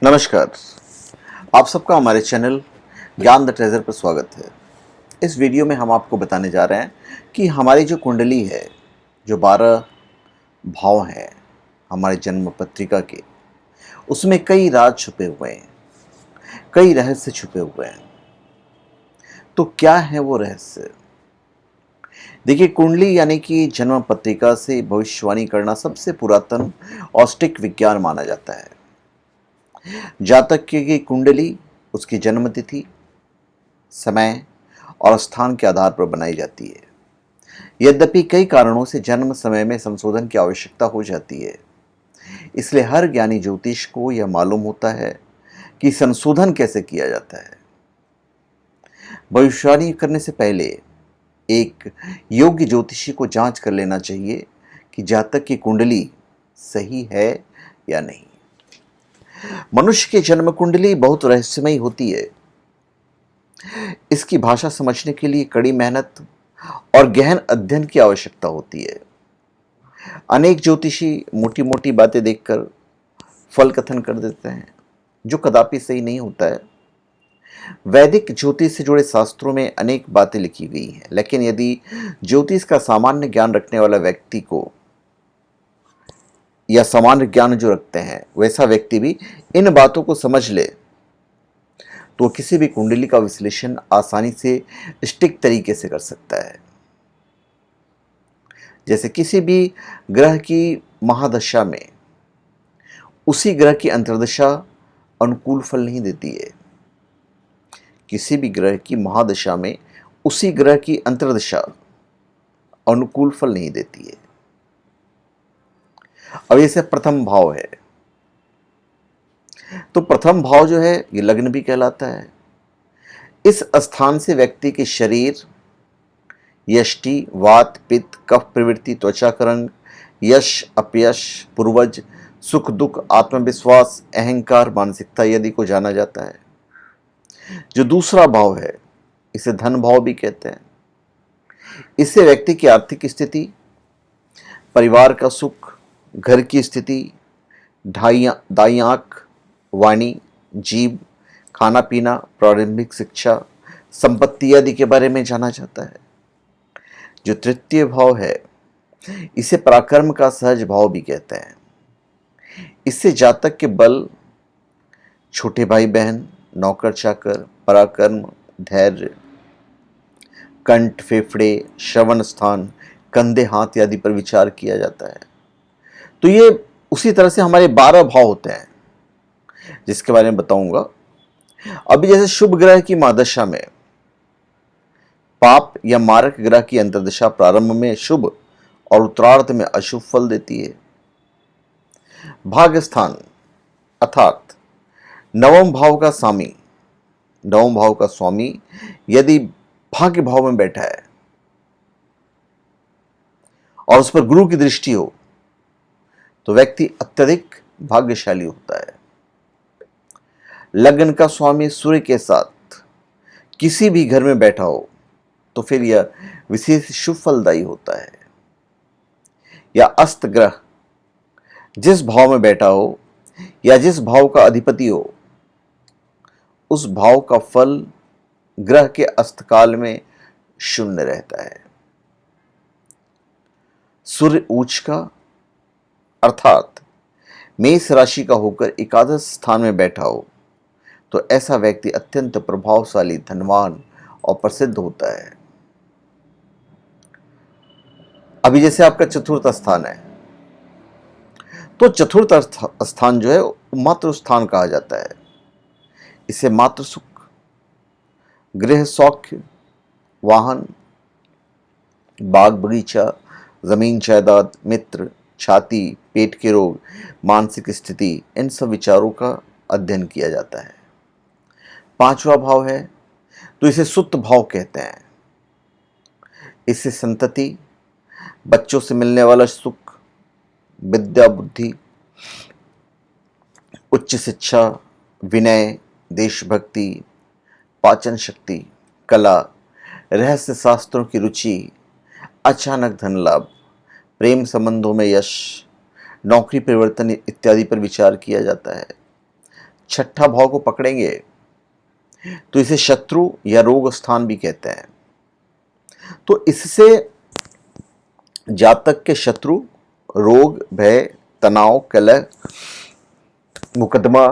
नमस्कार। आप सबका हमारे चैनल ज्ञान द ट्रेजर पर स्वागत है। इस वीडियो में हम आपको बताने जा रहे हैं कि हमारी जो कुंडली है, जो 12 भाव हैं हमारे जन्म पत्रिका के, उसमें कई राज छुपे हुए हैं, कई रहस्य छुपे हुए हैं। तो क्या है वो रहस्य? देखिए, कुंडली यानी कि जन्म पत्रिका से भविष्यवाणी करना सबसे पुरातन औष्टिक विज्ञान माना जाता है। जातक की कुंडली उसकी जन्म तिथि, समय और स्थान के आधार पर बनाई जाती है। यद्यपि कई कारणों से जन्म समय में संशोधन की आवश्यकता हो जाती है, इसलिए हर ज्ञानी ज्योतिष को यह मालूम होता है कि संशोधन कैसे किया जाता है। भविष्यवाणी करने से पहले एक योग्य ज्योतिषी को जांच कर लेना चाहिए कि जातक की कुंडली सही है या नहीं। मनुष्य की जन्म कुंडली बहुत रहस्यमयी होती है। इसकी भाषा समझने के लिए कड़ी मेहनत और गहन अध्ययन की आवश्यकता होती है। अनेक ज्योतिषी मोटी मोटी बातें देखकर फल कथन कर देते हैं, जो कदापि सही नहीं होता है। वैदिक ज्योतिष से जुड़े शास्त्रों में अनेक बातें लिखी गई हैं, लेकिन यदि ज्योतिष का सामान्य ज्ञान रखने वाला व्यक्ति को, या सामान्य ज्ञान जो रखते हैं वैसा व्यक्ति भी इन बातों को समझ ले, तो किसी भी कुंडली का विश्लेषण आसानी से सटीक तरीके से कर सकता है। जैसे किसी भी ग्रह की महादशा में उसी ग्रह की अंतर्दशा अनुकूल फल नहीं देती है। किसी भी ग्रह की महादशा में उसी ग्रह की अंतर्दशा अनुकूल फल नहीं देती है। अब जैसे प्रथम भाव है, तो प्रथम भाव जो है ये लग्न भी कहलाता है। इस स्थान से व्यक्ति के शरीर, यष्टि, वात, पित्त, कफ प्रवृत्ति, त्वचा का रंग, यश, अपयश, पूर्वज, सुख दुख, आत्मविश्वास, अहंकार, मानसिकता आदि को जाना जाता है। जो दूसरा भाव है, इसे धन भाव भी कहते हैं। इससे व्यक्ति की आर्थिक स्थिति, परिवार का सुख, घर की स्थिति, दाई आंख, वाणी, जीभ, खाना पीना, प्रारंभिक शिक्षा, संपत्ति आदि के बारे में जाना जाता है। जो तृतीय भाव है, इसे पराक्रम का सहज भाव भी कहते हैं। इससे जातक के बल, छोटे भाई बहन, नौकर चाकर, पराक्रम, धैर्य, कंठ, फेफड़े, श्रवण स्थान, कंधे, हाथ आदि पर विचार किया जाता है। तो ये उसी तरह से हमारे 12 भाव होते हैं, जिसके बारे में बताऊंगा। अभी जैसे शुभ ग्रह की महादशा में पाप या मारक ग्रह की अंतर्दशा प्रारंभ में शुभ और उत्तरार्ध में अशुभ फल देती है। भाग्य स्थान अर्थात नवम भाव का स्वामी यदि भाग्य भाव में बैठा है और उस पर गुरु की दृष्टि हो, तो व्यक्ति अत्यधिक भाग्यशाली होता है। लग्न का स्वामी सूर्य के साथ किसी भी घर में बैठा हो, तो फिर यह विशेष शुभ फलदायी होता है। या अस्त ग्रह जिस भाव में बैठा हो या जिस भाव का अधिपति हो, उस भाव का फल ग्रह के अस्तकाल में शून्य रहता है। सूर्य उच्च का अर्थात मेष राशि का होकर एकादश स्थान में बैठा हो, तो ऐसा व्यक्ति अत्यंत प्रभावशाली, धनवान और प्रसिद्ध होता है। अभी जैसे आपका चतुर्थ स्थान है, तो चतुर्थ स्थान जो है मातृ स्थान कहा जाता है। इसे मातृ सुख, गृह सौख्य, वाहन, बाग बगीचा, जमीन जायदाद, मित्र, छाती, पेट के रोग, मानसिक स्थिति, इन सब विचारों का अध्ययन किया जाता है। पांचवा भाव है, तो इसे सुत भाव कहते हैं। इससे संतति, बच्चों से मिलने वाला सुख, विद्या बुद्धि, उच्च शिक्षा, विनय, देशभक्ति, पाचन शक्ति, कला, रहस्य शास्त्रों की रुचि, अचानक धन लाभ, प्रेम संबंधों में यश, नौकरी परिवर्तन इत्यादि पर विचार किया जाता है। छठा भाव को पकड़ेंगे तो इसे शत्रु या रोग स्थान भी कहते हैं। तो इससे जातक के शत्रु, रोग, भय, तनाव, कलह, मुकदमा,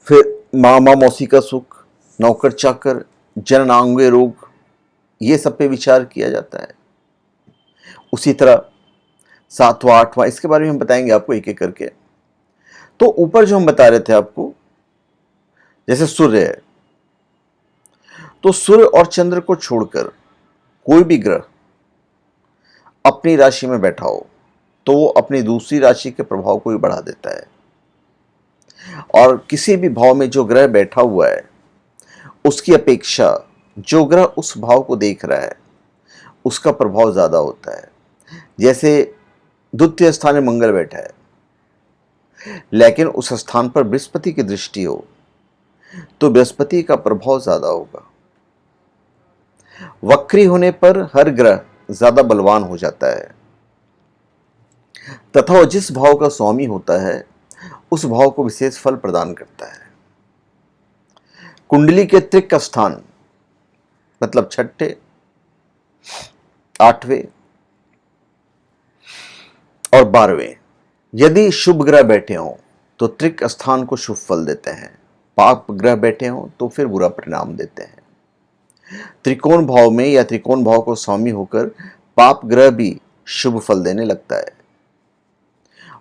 फिर मामा मौसी का सुख, नौकर चाकर, जननांगीय रोग, ये सब पे विचार किया जाता है। उसी तरह सातवां आठवां, इसके बारे में हम बताएंगे आपको एक एक करके। तो ऊपर जो हम बता रहे थे आपको, जैसे सूर्य है, तो सूर्य और चंद्र को छोड़कर कोई भी ग्रह अपनी राशि में बैठा हो तो वो अपनी दूसरी राशि के प्रभाव को भी बढ़ा देता है। और किसी भी भाव में जो ग्रह बैठा हुआ है उसकी अपेक्षा जो ग्रह उस भाव को देख रहा है उसका प्रभाव ज्यादा होता है। जैसे द्वितीय स्थान में मंगल बैठा है लेकिन उस स्थान पर बृहस्पति की दृष्टि हो तो बृहस्पति का प्रभाव ज्यादा होगा। वक्री होने पर हर ग्रह ज्यादा बलवान हो जाता है तथा वो जिस भाव का स्वामी होता है उस भाव को विशेष फल प्रदान करता है। कुंडली के त्रिक स्थान मतलब छठे, आठवें और 12वें यदि शुभ ग्रह बैठे हों तो त्रिक स्थान को शुभ फल देते हैं, पाप ग्रह बैठे हों तो फिर बुरा परिणाम देते हैं। त्रिकोण भाव में या त्रिकोण भाव को स्वामी होकर पाप ग्रह भी शुभ फल देने लगता है।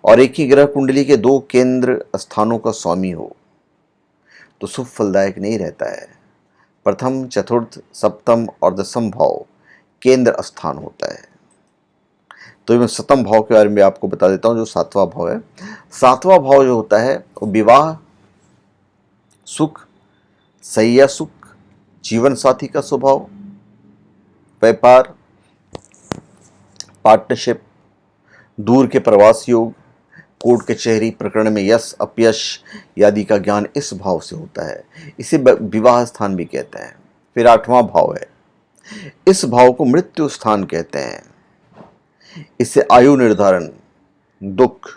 और एक ही ग्रह कुंडली के 2 केंद्र स्थानों का स्वामी हो तो शुभ फलदायक नहीं रहता है। प्रथम, चतुर्थ, सप्तम और दसम भाव केंद्र स्थान होता है। तो मैं सप्तम भाव के बारे में आपको बता देता हूं, जो 7वां भाव है। 7वां भाव जो होता है वो विवाह सुख, सैया सुख, जीवन साथी का स्वभाव, व्यापार, पार्टनरशिप, दूर के प्रवास योग, कोर्ट कचहरी प्रकरण में यश अपयश आदि का ज्ञान इस भाव से होता है। इसे विवाह स्थान भी कहते हैं। फिर 8वां भाव है, इस भाव को मृत्यु स्थान कहते हैं। इससे आयु निर्धारण, दुख,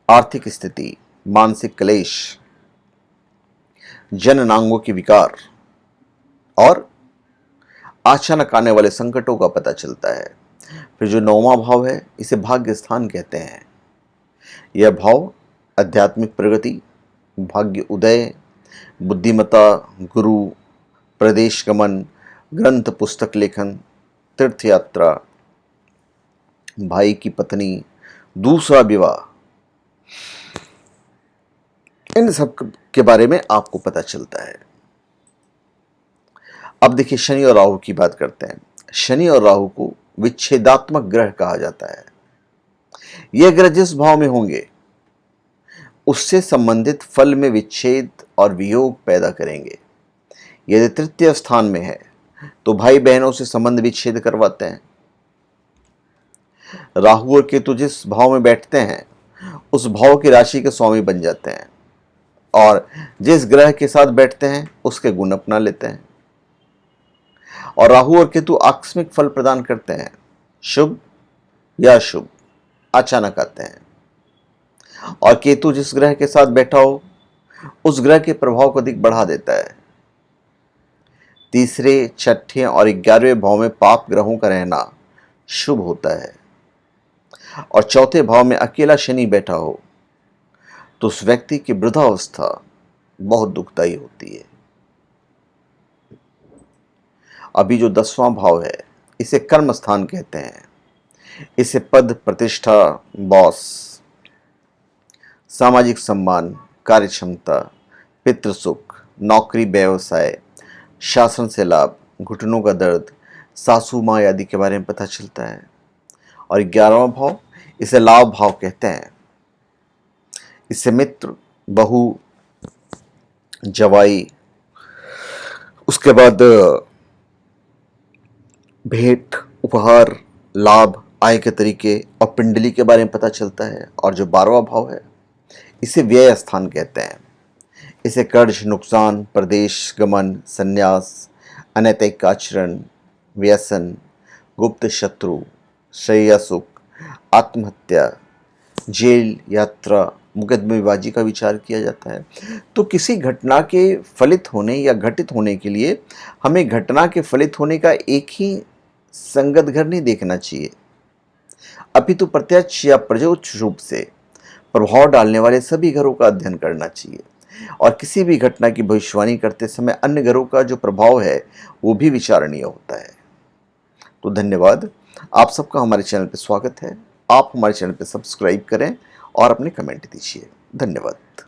आर्थिक स्थिति, मानसिक क्लेश, जननांगों की विकार और अचानक आने वाले संकटों का पता चलता है। फिर जो 9वां भाव है इसे भाग्य स्थान कहते हैं। यह भाव आध्यात्मिक प्रगति, भाग्य उदय, बुद्धिमत्ता, गुरु, प्रदेश गमन, ग्रंथ पुस्तक लेखन, तीर्थ यात्रा, भाई की पत्नी, दूसरा विवाह, इन सब के बारे में आपको पता चलता है। अब देखिए शनि और राहु की बात करते हैं। शनि और राहु को विच्छेदात्मक ग्रह कहा जाता है। ये ग्रह जिस भाव में होंगे उससे संबंधित फल में विच्छेद और वियोग पैदा करेंगे। यदि तृतीय स्थान में है तो भाई बहनों से संबंध विच्छेद करवाते हैं। राहु और केतु जिस भाव में बैठते हैं उस भाव की राशि के स्वामी बन जाते हैं और जिस ग्रह के साथ बैठते हैं उसके गुण अपना लेते हैं। और राहु और केतु आकस्मिक फल प्रदान करते हैं, शुभ या अशुभ, अचानक आते हैं। और केतु जिस ग्रह के साथ बैठा हो उस ग्रह के प्रभाव को अधिक बढ़ा देता है। तीसरे, छठे और 11वें भाव में पाप ग्रहों का रहना शुभ होता है। और चौथे भाव में अकेला शनि बैठा हो तो उस व्यक्ति की वृद्धावस्था बहुत दुखदायी होती है। अभी जो 10वां भाव है इसे कर्म स्थान कहते हैं। इसे पद, प्रतिष्ठा, बॉस, सामाजिक सम्मान, कार्य क्षमता, पितृ सुख, नौकरी, व्यवसाय, शासन से लाभ, घुटनों का दर्द, सासू माँ आदि के बारे में पता चलता है। और 11वां भाव इसे लाभ भाव कहते हैं। इससे मित्र, बहू, जवाई, उसके बाद भेंट, उपहार, लाभ, आय के तरीके और पिंडली के बारे में पता चलता है। और जो 12वां भाव है इसे व्यय स्थान कहते हैं। इसे कर्ज, नुकसान, प्रदेश गमन, संन्यास, अनैतिक आचरण, व्यसन, गुप्त शत्रु, शैया सुख, आत्महत्या, जेल, यात्रा, मुकदमेबाजी का विचार किया जाता है। तो किसी घटना के फलित होने या घटित होने के लिए हमें घटना के फलित होने का एक ही संगत घर नहीं देखना चाहिए, अपितु प्रत्यक्ष या परोक्ष रूप से प्रभाव डालने वाले सभी घरों का अध्ययन करना चाहिए और किसी भी घटना की भविष्यवाणी करते समय अन्य घरों का जो प्रभाव है वो भी विचारणीय होता है। तो धन्यवाद, आप सबका हमारे चैनल पर स्वागत है। आप हमारे चैनल पर सब्सक्राइब करें और अपने कमेंट दीजिए। धन्यवाद।